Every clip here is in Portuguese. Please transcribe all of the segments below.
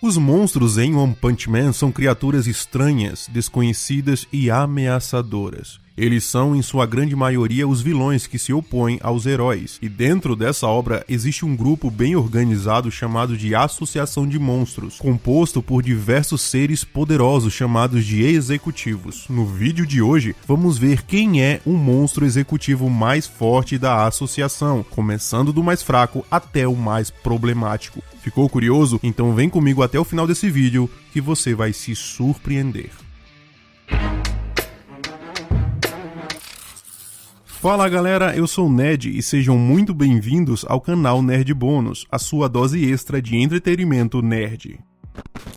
Os monstros em One Punch Man são criaturas estranhas, desconhecidas e ameaçadoras. Eles são, em sua grande maioria, os vilões que se opõem aos heróis. E dentro dessa obra existe um grupo bem organizado chamado de Associação de Monstros, composto por diversos seres poderosos chamados de executivos. No vídeo de hoje, vamos ver quem é o monstro executivo mais forte da associação, começando do mais fraco até o mais problemático. Ficou curioso? Então vem comigo até o final desse vídeo que você vai se surpreender. Fala galera, eu sou o Ned e sejam muito bem-vindos ao canal Nerd Bônus, a sua dose extra de entretenimento nerd.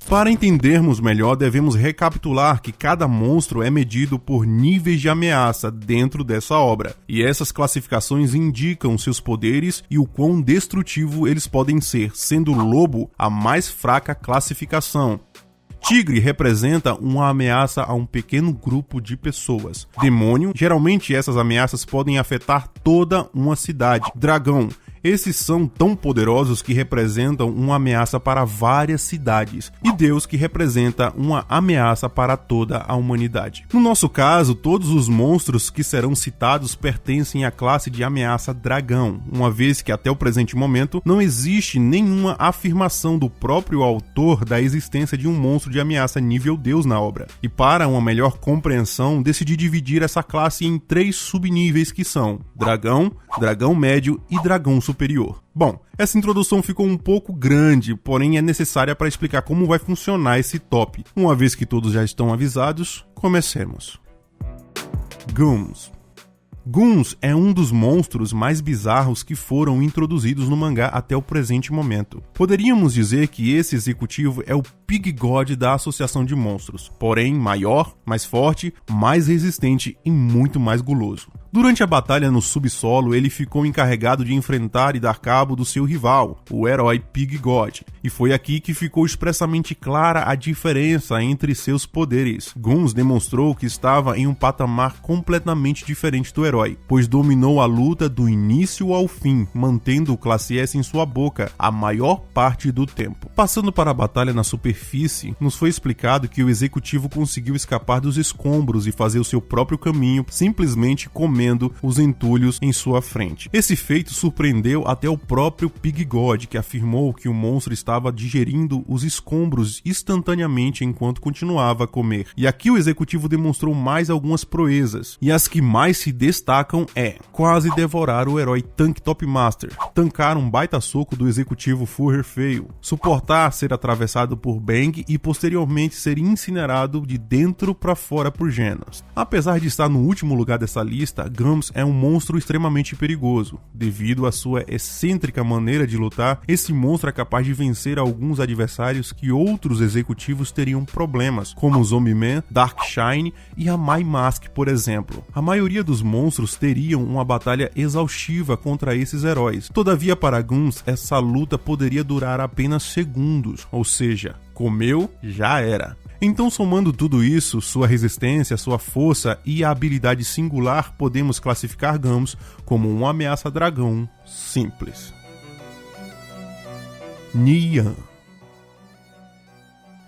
Para entendermos melhor, devemos recapitular que cada monstro é medido por níveis de ameaça dentro dessa obra, e essas classificações indicam seus poderes e o quão destrutivo eles podem ser, sendo o lobo a mais fraca classificação. Tigre representa uma ameaça a um pequeno grupo de pessoas. Demônio, geralmente essas ameaças podem afetar toda uma cidade. Dragão, esses são tão poderosos que representam uma ameaça para várias cidades. E Deus, que representa uma ameaça para toda a humanidade. No nosso caso, todos os monstros que serão citados pertencem à classe de ameaça dragão, uma vez que até o presente momento não existe nenhuma afirmação do próprio autor da existência de um monstro de ameaça nível Deus na obra. E para uma melhor compreensão, decidi dividir essa classe em 3 subníveis que são dragão, dragão médio e dragão superior. Bom, essa introdução ficou um pouco grande, porém é necessária para explicar como vai funcionar esse top. Uma vez que todos já estão avisados, comecemos. Goons. Goons é um dos monstros mais bizarros que foram introduzidos no mangá até o presente momento. Poderíamos dizer que esse executivo é o Pig God da Associação de Monstros, porém maior, mais forte, mais resistente e muito mais guloso. Durante a batalha no subsolo, ele ficou encarregado de enfrentar e dar cabo do seu rival, o herói Pig God, e foi aqui que ficou expressamente clara a diferença entre seus poderes. Goons demonstrou que estava em um patamar completamente diferente do herói, pois dominou a luta do início ao fim, mantendo o classe S em sua boca a maior parte do tempo. Passando para a batalha na superfície, nos foi explicado que o executivo conseguiu escapar dos escombros e fazer o seu próprio caminho, simplesmente comendo os entulhos em sua frente. Esse feito surpreendeu até o próprio Pig God, que afirmou que o monstro estava digerindo os escombros instantaneamente enquanto continuava a comer. E aqui o executivo demonstrou mais algumas proezas, e as que mais se destacam é quase devorar o herói Tank Top Master, tancar um baita soco do executivo Furrier Fail, suportar ser atravessado por Bang e posteriormente ser incinerado de dentro para fora por Genos. Apesar de estar no último lugar dessa lista, Gums é um monstro extremamente perigoso. Devido à sua excêntrica maneira de lutar, esse monstro é capaz de vencer alguns adversários que outros executivos teriam problemas, como o Zombie Man, Dark Shine e a Mai Mask, por exemplo. A maioria dos monstros teriam uma batalha exaustiva contra esses heróis. Todavia, para Gums, essa luta poderia durar apenas segundos, ou seja, comeu, já era. Então, somando tudo isso, sua resistência, sua força e a habilidade singular, podemos classificar Gums como uma ameaça dragão simples. Nian.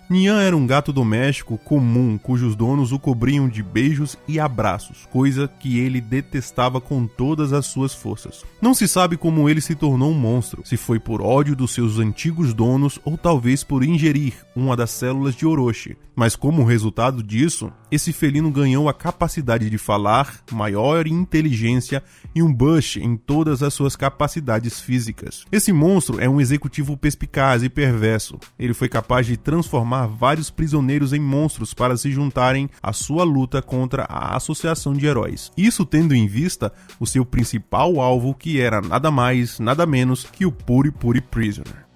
Nian era um gato doméstico comum, cujos donos o cobriam de beijos e abraços, coisa que ele detestava com todas as suas forças. Não se sabe como ele se tornou um monstro, se foi por ódio dos seus antigos donos ou talvez por ingerir uma das células de Orochi. Mas como resultado disso, esse felino ganhou a capacidade de falar, maior inteligência e um boost em todas as suas capacidades físicas. Esse monstro é um executivo perspicaz e perverso. Ele foi capaz de transformar vários prisioneiros em monstros para se juntarem à sua luta contra a Associação de Heróis. Isso tendo em vista o seu principal alvo, que era nada mais, nada menos que o Puri Puri Prisoner.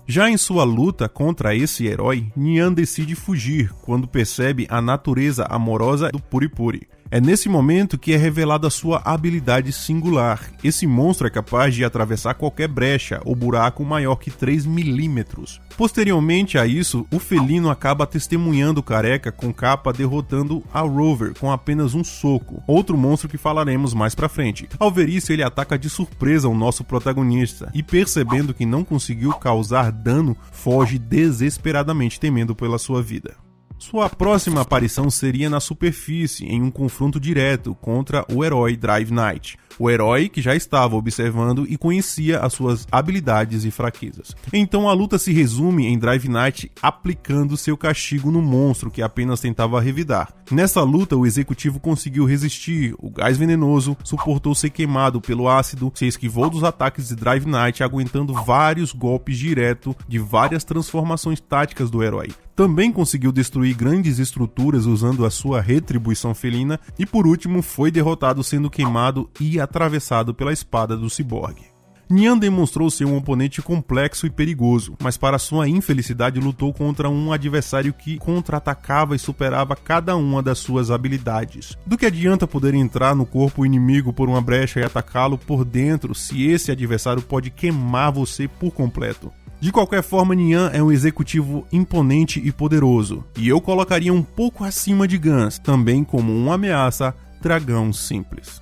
Já em sua luta contra esse herói, Nian decide fugir quando percebe a natureza amorosa do Puri Puri. É nesse momento que é revelada sua habilidade singular. Esse monstro é capaz de atravessar qualquer brecha ou buraco maior que 3 milímetros. Posteriormente a isso, o felino acaba testemunhando o Careca com capa derrotando a Rover com apenas um soco, outro monstro que falaremos mais pra frente. Ao ver isso, ele ataca de surpresa o nosso protagonista e, percebendo que não conseguiu causar dano, foge desesperadamente temendo pela sua vida. Sua próxima aparição seria na superfície, em um confronto direto contra o herói Drive Knight. O herói que já estava observando e conhecia as suas habilidades e fraquezas. Então a luta se resume em Drive Knight aplicando seu castigo no monstro que apenas tentava revidar. Nessa luta o executivo conseguiu resistir o gás venenoso, suportou ser queimado pelo ácido, se esquivou dos ataques de Drive Knight, aguentando vários golpes direto de várias transformações táticas do herói. Também conseguiu destruir grandes estruturas usando a sua retribuição felina e por último foi derrotado sendo queimado e atravessado pela espada do ciborgue. Nian demonstrou ser um oponente complexo e perigoso, mas para sua infelicidade lutou contra um adversário que contra-atacava e superava cada uma das suas habilidades. Do que adianta poder entrar no corpo inimigo por uma brecha e atacá-lo por dentro se esse adversário pode queimar você por completo? De qualquer forma, Nian é um executivo imponente e poderoso, e eu colocaria um pouco acima de Gans, também como uma ameaça dragão simples.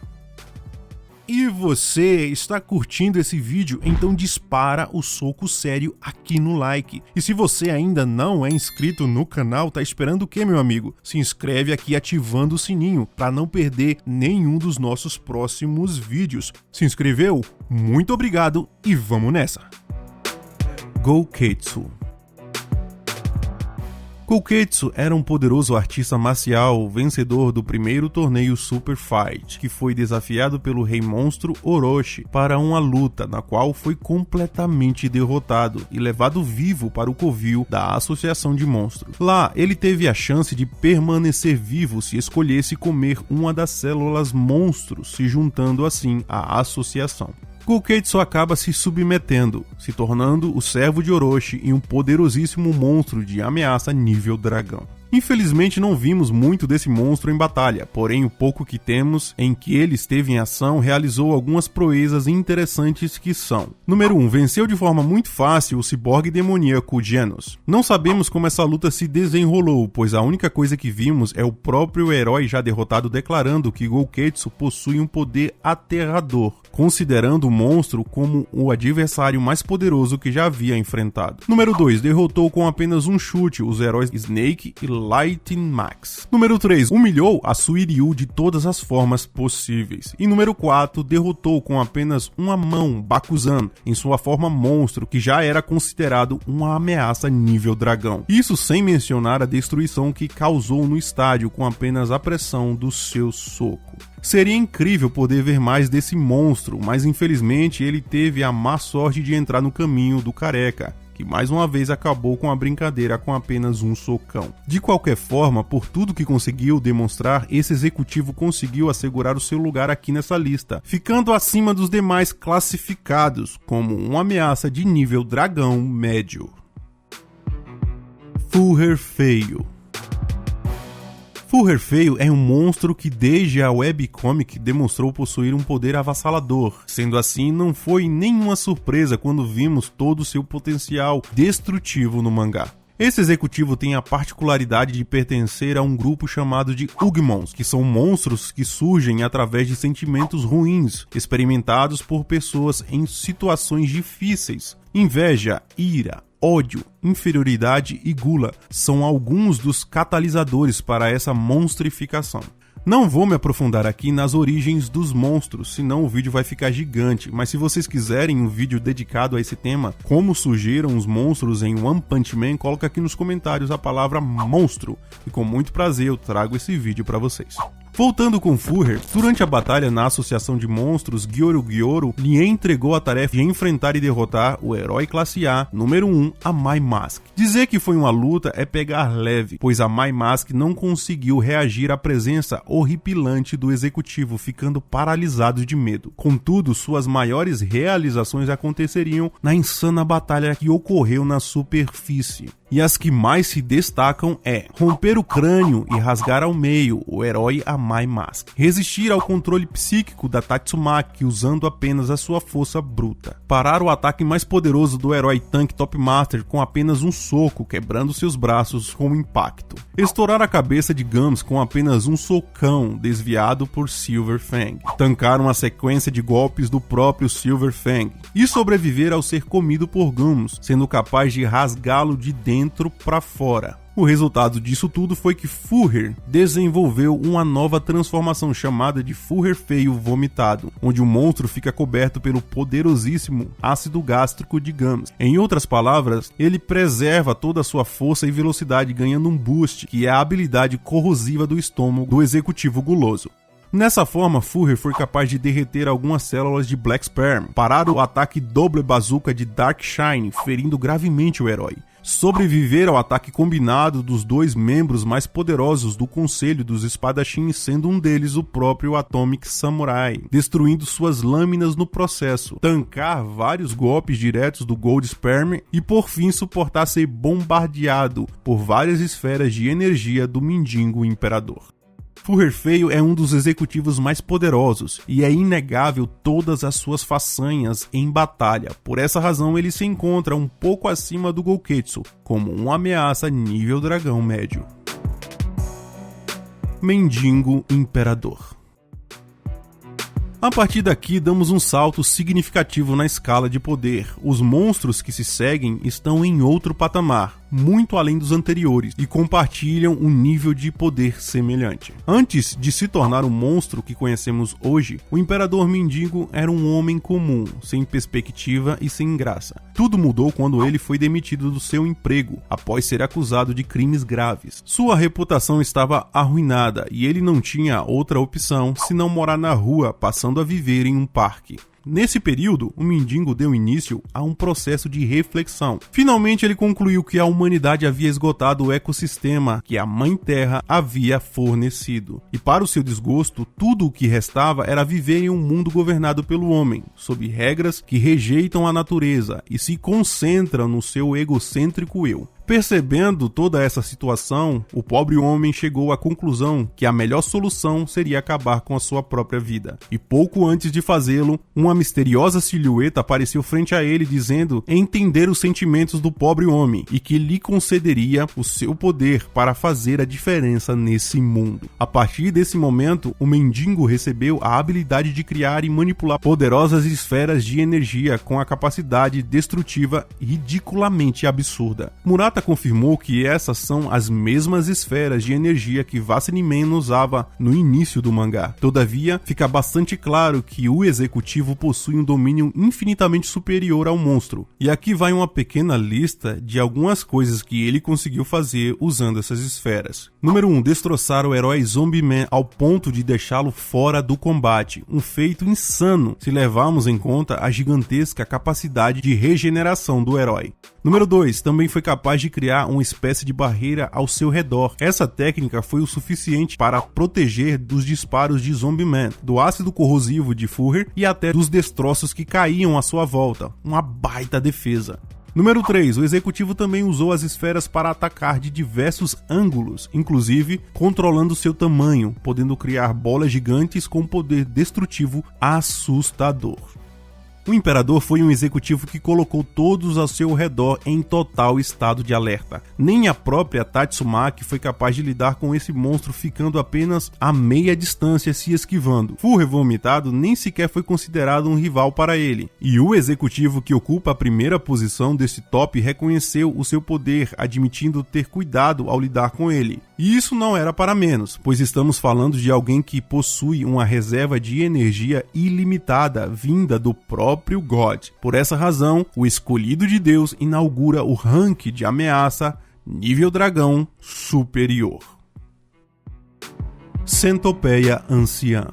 E você está curtindo esse vídeo? Então dispara o soco sério aqui no like. E se você ainda não é inscrito no canal, tá esperando o que, meu amigo? Se inscreve aqui ativando o sininho para não perder nenhum dos nossos próximos vídeos. Se inscreveu? Muito obrigado e vamos nessa! Gouketsu. Gouketsu era um poderoso artista marcial vencedor do primeiro torneio Super Fight, que foi desafiado pelo Rei Monstro Orochi para uma luta na qual foi completamente derrotado e levado vivo para o covil da Associação de Monstros. Lá, ele teve a chance de permanecer vivo se escolhesse comer uma das células monstros, se juntando assim à associação. Gouketsu acaba se submetendo, se tornando o servo de Orochi e um poderosíssimo monstro de ameaça nível dragão. Infelizmente não vimos muito desse monstro em batalha, porém o pouco que temos em que ele esteve em ação realizou algumas proezas interessantes que são: Número 1. Venceu de forma muito fácil o ciborgue demoníaco Genos. Não sabemos como essa luta se desenrolou, pois a única coisa que vimos é o próprio herói já derrotado declarando que Gouketsu possui um poder aterrador, considerando o monstro como o adversário mais poderoso que já havia enfrentado. Número 2. Derrotou com apenas um chute os heróis Snake e Lightning Max. Número 3. Humilhou a Suiryu de todas as formas possíveis. E número 4. Derrotou com apenas uma mão Bakuzan em sua forma monstro, que já era considerado uma ameaça nível dragão. Isso sem mencionar a destruição que causou no estádio com apenas a pressão do seu soco. Seria incrível poder ver mais desse monstro, mas infelizmente ele teve a má sorte de entrar no caminho do Careca, que mais uma vez acabou com a brincadeira com apenas um socão. De qualquer forma, por tudo que conseguiu demonstrar, esse executivo conseguiu assegurar o seu lugar aqui nessa lista, ficando acima dos demais classificados como uma ameaça de nível dragão médio. Fuller Feio. Fuller Feio é um monstro que desde a webcomic demonstrou possuir um poder avassalador. Sendo assim, não foi nenhuma surpresa quando vimos todo o seu potencial destrutivo no mangá. Esse executivo tem a particularidade de pertencer a um grupo chamado de Ugmons, que são monstros que surgem através de sentimentos ruins, experimentados por pessoas em situações difíceis. Inveja, ira, ódio, inferioridade e gula são alguns dos catalisadores para essa monstrificação. Não vou me aprofundar aqui nas origens dos monstros, senão o vídeo vai ficar gigante, mas se vocês quiserem um vídeo dedicado a esse tema, como surgiram os monstros em One Punch Man, coloca aqui nos comentários a palavra monstro, e com muito prazer eu trago esse vídeo para vocês. Voltando com Fuller, durante a batalha na Associação de Monstros, Gyoru lhe entregou a tarefa de enfrentar e derrotar o herói classe A, número 1, a Mai Mask. Dizer que foi uma luta é pegar leve, pois a Mai Mask não conseguiu reagir à presença horripilante do executivo, ficando paralisado de medo. Contudo, suas maiores realizações aconteceriam na insana batalha que ocorreu na superfície. E as que mais se destacam é romper o crânio e rasgar ao meio o herói a My Mask. Resistir ao controle psíquico da Tatsumaki usando apenas a sua força bruta. Parar o ataque mais poderoso do herói tanque Top Master com apenas um soco, quebrando seus braços com impacto. Estourar a cabeça de Gums com apenas um socão desviado por Silver Fang. Tancar uma sequência de golpes do próprio Silver Fang. E sobreviver ao ser comido por Gums, sendo capaz de rasgá-lo de dentro para fora. O resultado disso tudo foi que Fuhrer desenvolveu uma nova transformação chamada de Fuhrer Feio Vomitado, onde o monstro fica coberto pelo poderosíssimo ácido gástrico de Gums. Em outras palavras, ele preserva toda a sua força e velocidade ganhando um boost, que é a habilidade corrosiva do estômago do executivo guloso. Nessa forma, Fuhrer foi capaz de derreter algumas células de Black Sperm, parar o ataque Double Bazooka de Dark Shine, ferindo gravemente o herói. Sobreviver ao ataque combinado dos dois membros mais poderosos do Conselho dos Espadachins, sendo um deles o próprio Atomic Samurai, destruindo suas lâminas no processo, tancar vários golpes diretos do Gold Sperm e por fim suportar ser bombardeado por várias esferas de energia do Mendigo Imperador. Fuhrer Feio é um dos executivos mais poderosos e é inegável todas as suas façanhas em batalha. Por essa razão ele se encontra um pouco acima do Gouketsu, como uma ameaça nível dragão médio. Mendigo Imperador. A partir daqui, damos um salto significativo na escala de poder. Os monstros que se seguem estão em outro patamar, muito além dos anteriores, e compartilham um nível de poder semelhante. Antes de se tornar o monstro que conhecemos hoje, o Imperador Mendigo era um homem comum, sem perspectiva e sem graça. Tudo mudou quando ele foi demitido do seu emprego, após ser acusado de crimes graves. Sua reputação estava arruinada e ele não tinha outra opção senão morar na rua, passando a viver em um parque. Nesse período, o Mendigo deu início a um processo de reflexão. Finalmente ele concluiu que a humanidade havia esgotado o ecossistema que a Mãe Terra havia fornecido. E para o seu desgosto, tudo o que restava era viver em um mundo governado pelo homem, sob regras que rejeitam a natureza e se concentram no seu egocêntrico eu. Percebendo toda essa situação, o pobre homem chegou à conclusão que a melhor solução seria acabar com a sua própria vida. E pouco antes de fazê-lo, uma misteriosa silhueta apareceu frente a ele dizendo entender os sentimentos do pobre homem e que lhe concederia o seu poder para fazer a diferença nesse mundo. A partir desse momento, o Mendigo recebeu a habilidade de criar e manipular poderosas esferas de energia com a capacidade destrutiva ridiculamente absurda. Murata confirmou que essas são as mesmas esferas de energia que Wasserman usava no início do mangá. Todavia, fica bastante claro que o executivo possui um domínio infinitamente superior ao monstro. E aqui vai uma pequena lista de algumas coisas que ele conseguiu fazer usando essas esferas. Número 1. Destroçar o herói Zombie Man ao ponto de deixá-lo fora do combate. Um feito insano se levarmos em conta a gigantesca capacidade de regeneração do herói. Número 2. Também foi capaz de criar uma espécie de barreira ao seu redor. Essa técnica foi o suficiente para proteger dos disparos de Zombie Man, do ácido corrosivo de Fuhrer e até dos destroços que caíam à sua volta. Uma baita defesa. Número 3. O executivo também usou as esferas para atacar de diversos ângulos, inclusive controlando seu tamanho, podendo criar bolas gigantes com poder destrutivo assustador. O Imperador foi um executivo que colocou todos ao seu redor em total estado de alerta. Nem a própria Tatsumaki foi capaz de lidar com esse monstro, ficando apenas a meia distância se esquivando. Fuhrer Vomitado nem sequer foi considerado um rival para ele. E o executivo que ocupa a primeira posição desse top reconheceu o seu poder, admitindo ter cuidado ao lidar com ele. E isso não era para menos, pois estamos falando de alguém que possui uma reserva de energia ilimitada vinda do próprio God. Por essa razão, o escolhido de Deus inaugura o rank de ameaça nível dragão superior. Centopeia Anciã.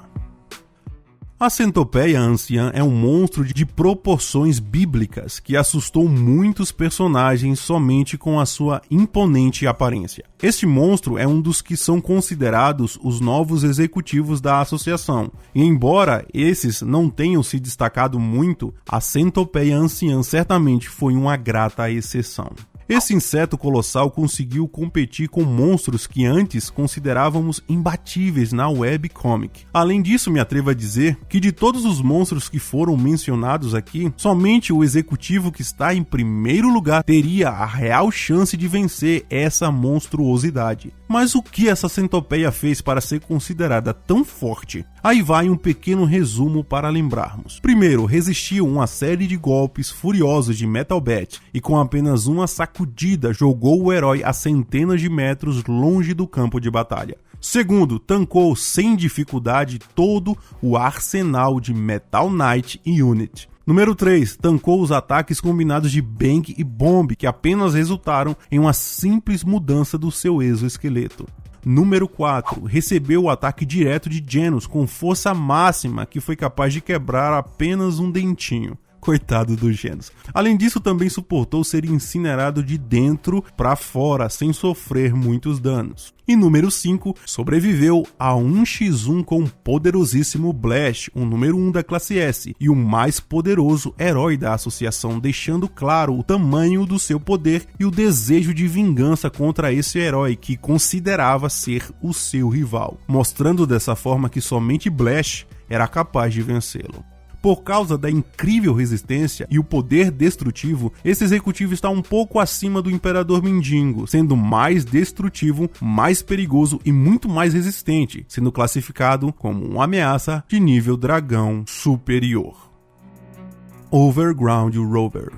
A Centopeia Anciã é um monstro de proporções bíblicas que assustou muitos personagens somente com a sua imponente aparência. Este monstro é um dos que são considerados os novos executivos da associação, e embora esses não tenham se destacado muito, a Centopeia Anciã certamente foi uma grata exceção. Esse inseto colossal conseguiu competir com monstros que antes considerávamos imbatíveis na webcomic. Além disso, me atrevo a dizer que de todos os monstros que foram mencionados aqui, somente o executivo que está em primeiro lugar teria a real chance de vencer essa monstruosidade. Mas o que essa centopeia fez para ser considerada tão forte? Aí vai um pequeno resumo para lembrarmos. Primeiro, resistiu uma série de golpes furiosos de Metal Bat e com apenas uma sacudida jogou o herói a centenas de metros longe do campo de batalha. Segundo, tancou sem dificuldade todo o arsenal de Metal Knight e Unit. Número 3, tancou os ataques combinados de Bang e Bomb, que apenas resultaram em uma simples mudança do seu exoesqueleto. Número 4, recebeu o ataque direto de Genos com força máxima, que foi capaz de quebrar apenas um dentinho. Coitado do Genos. Além disso, também suportou ser incinerado de dentro para fora, sem sofrer muitos danos. E número 5, sobreviveu a 1x1 com o poderosíssimo Blast, o número 1 da classe S, e o mais poderoso herói da associação, deixando claro o tamanho do seu poder e o desejo de vingança contra esse herói que considerava ser o seu rival, mostrando dessa forma que somente Blast era capaz de vencê-lo. Por causa da incrível resistência e o poder destrutivo, esse executivo está um pouco acima do Imperador Mendigo, sendo mais destrutivo, mais perigoso e muito mais resistente, sendo classificado como uma ameaça de nível dragão superior. Overground Rover.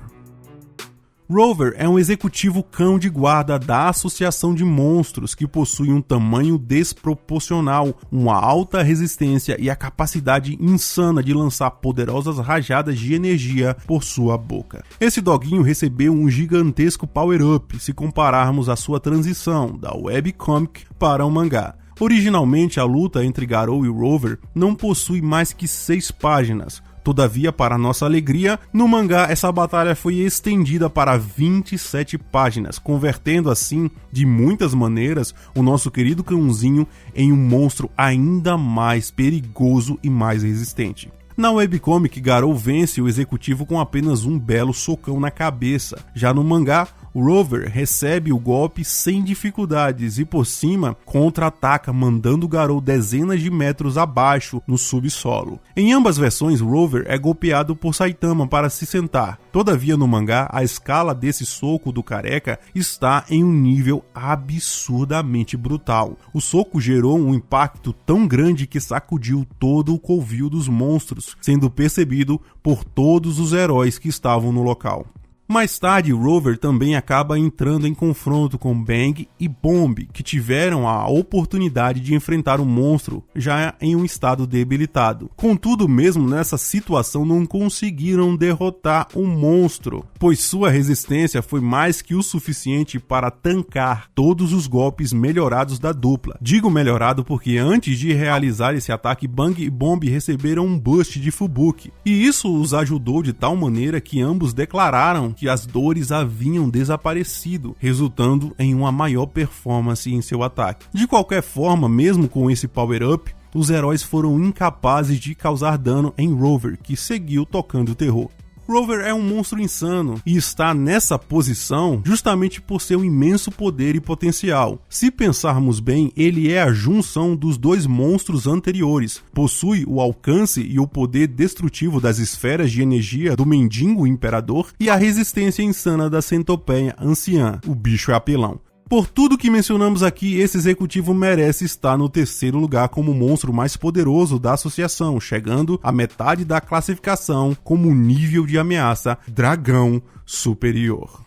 Rover é um executivo cão de guarda da Associação de Monstros que possui um tamanho desproporcional, uma alta resistência e a capacidade insana de lançar poderosas rajadas de energia por sua boca. Esse doguinho recebeu um gigantesco power-up se compararmos a sua transição da webcomic para o mangá. Originalmente, a luta entre Garou e Rover não possui mais que 6 páginas. Todavia, para nossa alegria, no mangá essa batalha foi estendida para 27 páginas, convertendo assim, de muitas maneiras, o nosso querido cãozinho em um monstro ainda mais perigoso e mais resistente. Na webcomic, Garou vence o executivo com apenas um belo socão na cabeça. Já no mangá, o Rover recebe o golpe sem dificuldades e por cima contra-ataca, mandando Garou dezenas de metros abaixo no subsolo. Em ambas versões, Rover é golpeado por Saitama para se sentar. Todavia, no mangá, a escala desse soco do careca está em um nível absurdamente brutal. O soco gerou um impacto tão grande que sacudiu todo o covil dos monstros, sendo percebido por todos os heróis que estavam no local. Mais tarde, Rover também acaba entrando em confronto com Bang e Bomb, que tiveram a oportunidade de enfrentar o monstro já em um estado debilitado. Contudo, mesmo nessa situação, não conseguiram derrotar o monstro, pois sua resistência foi mais que o suficiente para tancar todos os golpes melhorados da dupla. Digo melhorado porque antes de realizar esse ataque, Bang e Bomb receberam um boost de Fubuki, e isso os ajudou de tal maneira que ambos declararam que as dores haviam desaparecido, resultando em uma maior performance em seu ataque. De qualquer forma, mesmo com esse power-up, os heróis foram incapazes de causar dano em Rover, que seguiu tocando terror. Rover é um monstro insano e está nessa posição justamente por seu imenso poder e potencial. Se pensarmos bem, ele é a junção dos dois monstros anteriores. Possui o alcance e o poder destrutivo das esferas de energia do Mendigo Imperador e a resistência insana da centopeia anciã, o bicho é apelão. Por tudo que mencionamos aqui, esse executivo merece estar no terceiro lugar como o monstro mais poderoso da associação, chegando à metade da classificação como nível de ameaça dragão superior.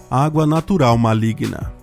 Água natural maligna.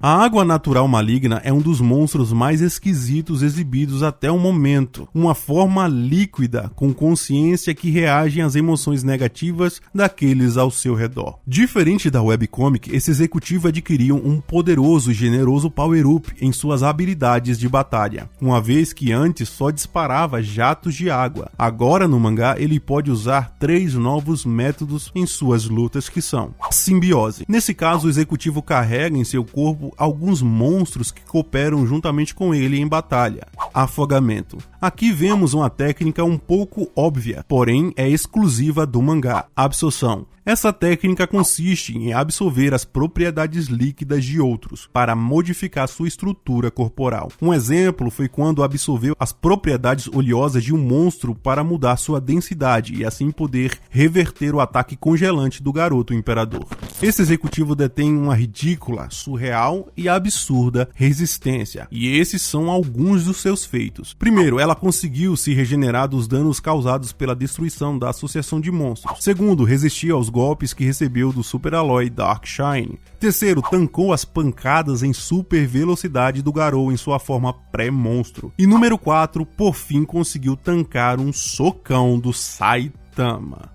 A água natural maligna é um dos monstros mais esquisitos exibidos até o momento. Uma forma líquida, com consciência que reage às emoções negativas daqueles ao seu redor. Diferente da webcomic, esse executivo adquiriu um poderoso e generoso power-up em suas habilidades de batalha, uma vez que antes só disparava jatos de água. Agora no mangá ele pode usar 3 novos métodos em suas lutas, que são simbiose. Nesse caso, o executivo carrega em seu corpo alguns monstros que cooperam juntamente com ele em batalha. Afogamento. Aqui vemos uma técnica um pouco óbvia, porém é exclusiva do mangá. Absorção. Essa técnica consiste em absorver as propriedades líquidas de outros para modificar sua estrutura corporal. Um exemplo foi quando absorveu as propriedades oleosas de um monstro para mudar sua densidade e assim poder reverter o ataque congelante do garoto imperador. Esse executivo detém uma ridícula, surreal e absurda resistência, e esses são alguns dos seus feitos. Primeiro, ela conseguiu se regenerar dos danos causados pela destruição da associação de monstros. Segundo, resistiu aos golpes que recebeu do super alloy Darkshine. Terceiro, tancou as pancadas em super velocidade do Garou em sua forma pré-monstro. E número 4, por fim conseguiu tancar um socão do Saitama.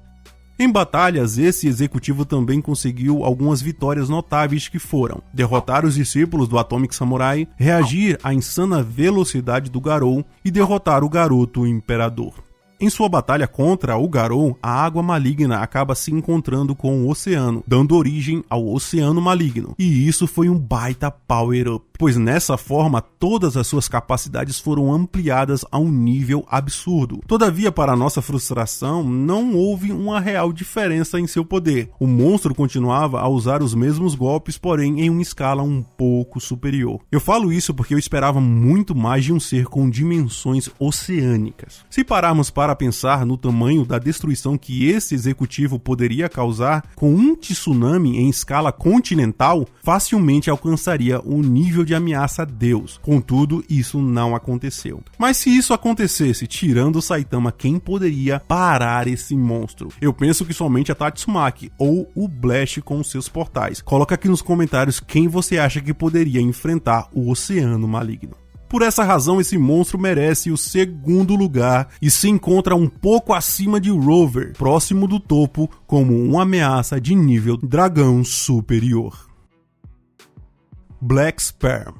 Em batalhas, esse executivo também conseguiu algumas vitórias notáveis que foram derrotar os discípulos do Atomic Samurai, reagir à insana velocidade do Garou e derrotar o garoto imperador. Em sua batalha contra o Garou, a água maligna acaba se encontrando com o oceano, dando origem ao Oceano Maligno. E isso foi um baita power-up, pois nessa forma todas as suas capacidades foram ampliadas a um nível absurdo. Todavia, para nossa frustração, não houve uma real diferença em seu poder. O monstro continuava a usar os mesmos golpes, porém em uma escala um pouco superior. Eu falo isso porque eu esperava muito mais de um ser com dimensões oceânicas. Se pararmos para pensar no tamanho da destruição que esse executivo poderia causar, com um tsunami em escala continental, facilmente alcançaria o nível de ameaça a Deus. Contudo, isso não aconteceu. Mas se isso acontecesse, tirando o Saitama, quem poderia parar esse monstro? Eu penso que somente a Tatsumaki ou o Blast com seus portais. Coloca aqui nos comentários quem você acha que poderia enfrentar o Oceano Maligno. Por essa razão, esse monstro merece o segundo lugar e se encontra um pouco acima de Rover, próximo do topo, como uma ameaça de nível dragão superior. Black Sperm.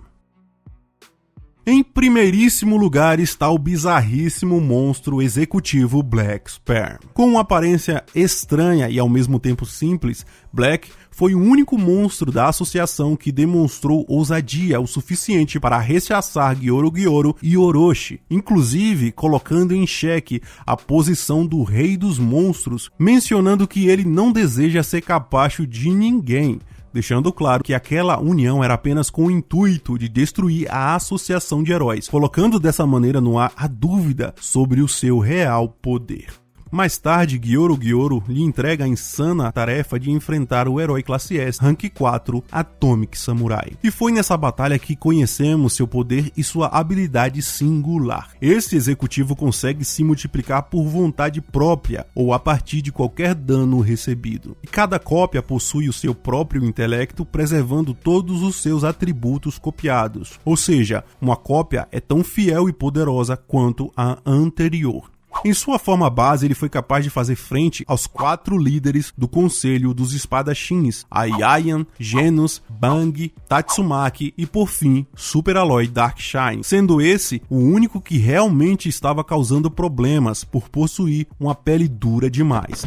Em primeiríssimo lugar está o bizarríssimo monstro executivo Black Sperm. Com uma aparência estranha e ao mesmo tempo simples, Black foi o único monstro da associação que demonstrou ousadia o suficiente para rechaçar Gyoro e Orochi, inclusive colocando em xeque a posição do rei dos monstros, mencionando que ele não deseja ser capacho de ninguém, deixando claro que aquela união era apenas com o intuito de destruir a associação de heróis, colocando dessa maneira no ar a dúvida sobre o seu real poder. Mais tarde, Gyoro lhe entrega a insana tarefa de enfrentar o herói classe S, Rank 4, Atomic Samurai. E foi nessa batalha que conhecemos seu poder e sua habilidade singular. Esse executivo consegue se multiplicar por vontade própria ou a partir de qualquer dano recebido. E cada cópia possui o seu próprio intelecto, preservando todos os seus atributos copiados. Ou seja, uma cópia é tão fiel e poderosa quanto a anterior. Em sua forma base, ele foi capaz de fazer frente aos 4 líderes do Conselho dos Espadachins, a Yayan, Genos, Bang, Tatsumaki e, por fim, Super Alloy Darkshine, sendo esse o único que realmente estava causando problemas por possuir uma pele dura demais.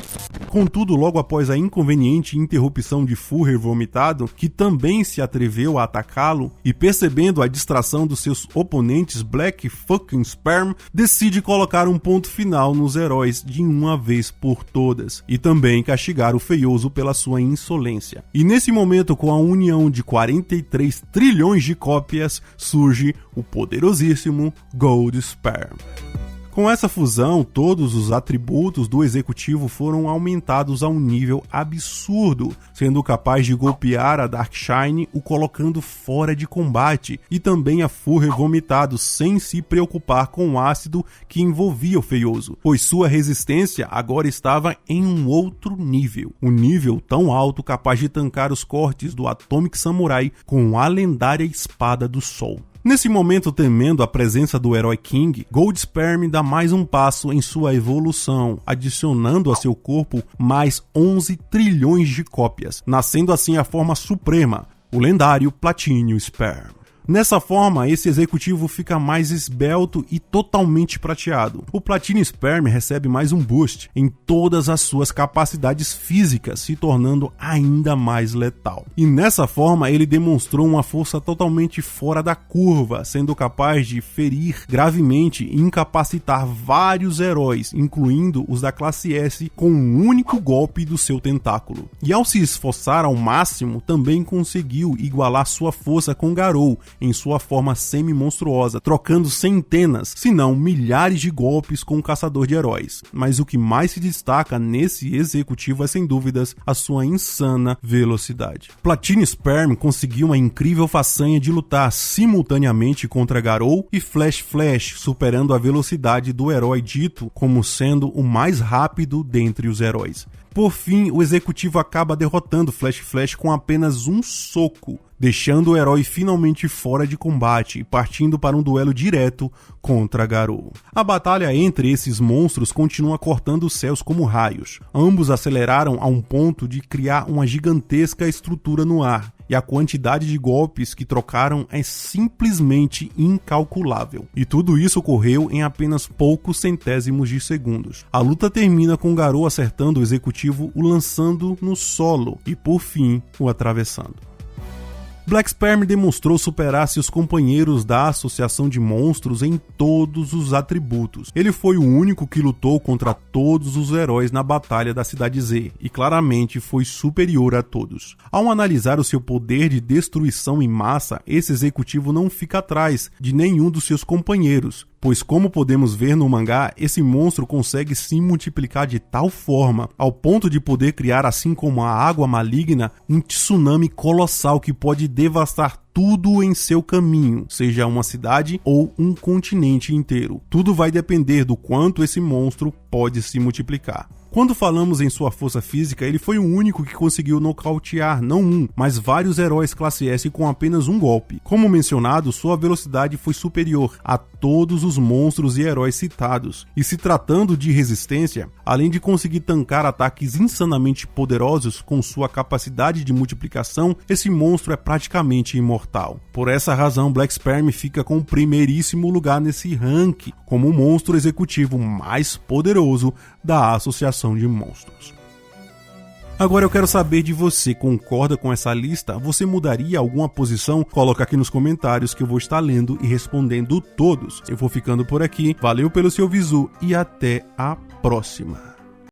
Contudo, logo após a inconveniente interrupção de Fuller vomitado, que também se atreveu a atacá-lo, e percebendo a distração dos seus oponentes, Black fucking Sperm decide colocar um ponto final nos heróis de uma vez por todas, e também castigar o feioso pela sua insolência. E nesse momento, com a união de 43 trilhões de cópias, surge o poderosíssimo Gold Sperm. Com essa fusão, todos os atributos do executivo foram aumentados a um nível absurdo, sendo capaz de golpear a Darkshine, o colocando fora de combate, e também a Fuller vomitado sem se preocupar com o ácido que envolvia o feioso, pois sua resistência agora estava em um outro nível, um nível tão alto capaz de tancar os cortes do Atomic Samurai com a lendária Espada do Sol. Nesse momento, temendo a presença do herói King, Gold Sperm dá mais um passo em sua evolução, adicionando a seu corpo mais 11 trilhões de cópias, nascendo assim a forma suprema, o lendário Platinum Sperm. Nessa forma, esse executivo fica mais esbelto e totalmente prateado. O Platinum Sperm recebe mais um boost em todas as suas capacidades físicas, se tornando ainda mais letal. E nessa forma, ele demonstrou uma força totalmente fora da curva, sendo capaz de ferir gravemente e incapacitar vários heróis, incluindo os da classe S, com um único golpe do seu tentáculo. E ao se esforçar ao máximo, também conseguiu igualar sua força com Garou em sua forma semi-monstruosa, trocando centenas, se não milhares de golpes com o caçador de heróis. Mas o que mais se destaca nesse executivo é sem dúvidas a sua insana velocidade. Platinum Sperm conseguiu uma incrível façanha de lutar simultaneamente contra Garou e Flash, superando a velocidade do herói dito como sendo o mais rápido dentre os heróis. Por fim, o executivo acaba derrotando Flash com apenas um soco, deixando o herói finalmente fora de combate e partindo para um duelo direto contra Garou. A batalha entre esses monstros continua cortando os céus como raios. Ambos aceleraram a um ponto de criar uma gigantesca estrutura no ar, e a quantidade de golpes que trocaram é simplesmente incalculável. E tudo isso ocorreu em apenas poucos centésimos de segundos. A luta termina com Garou acertando o executivo, o lançando no solo e, por fim, o atravessando. Black Sperm demonstrou superar seus companheiros da Associação de Monstros em todos os atributos. Ele foi o único que lutou contra todos os heróis na Batalha da Cidade Z, e claramente foi superior a todos. Ao analisar o seu poder de destruição em massa, esse executivo não fica atrás de nenhum dos seus companheiros, pois como podemos ver no mangá, esse monstro consegue se multiplicar de tal forma, ao ponto de poder criar, assim como a água maligna, um tsunami colossal que pode devastar tudo em seu caminho, seja uma cidade ou um continente inteiro. Tudo vai depender do quanto esse monstro pode se multiplicar. Quando falamos em sua força física, ele foi o único que conseguiu nocautear não um, mas vários heróis classe S com apenas um golpe. Como mencionado, sua velocidade foi superior a todos os monstros e heróis citados. E se tratando de resistência, além de conseguir tancar ataques insanamente poderosos com sua capacidade de multiplicação, esse monstro é praticamente imortal. Por essa razão, Black Sperm fica com o primeiríssimo lugar nesse ranking como o monstro executivo mais poderoso da Associação de Monstros. Agora eu quero saber de você, concorda com essa lista? Você mudaria alguma posição? Coloca aqui nos comentários que eu vou estar lendo e respondendo todos. Eu vou ficando por aqui, valeu pelo seu visu e até a próxima.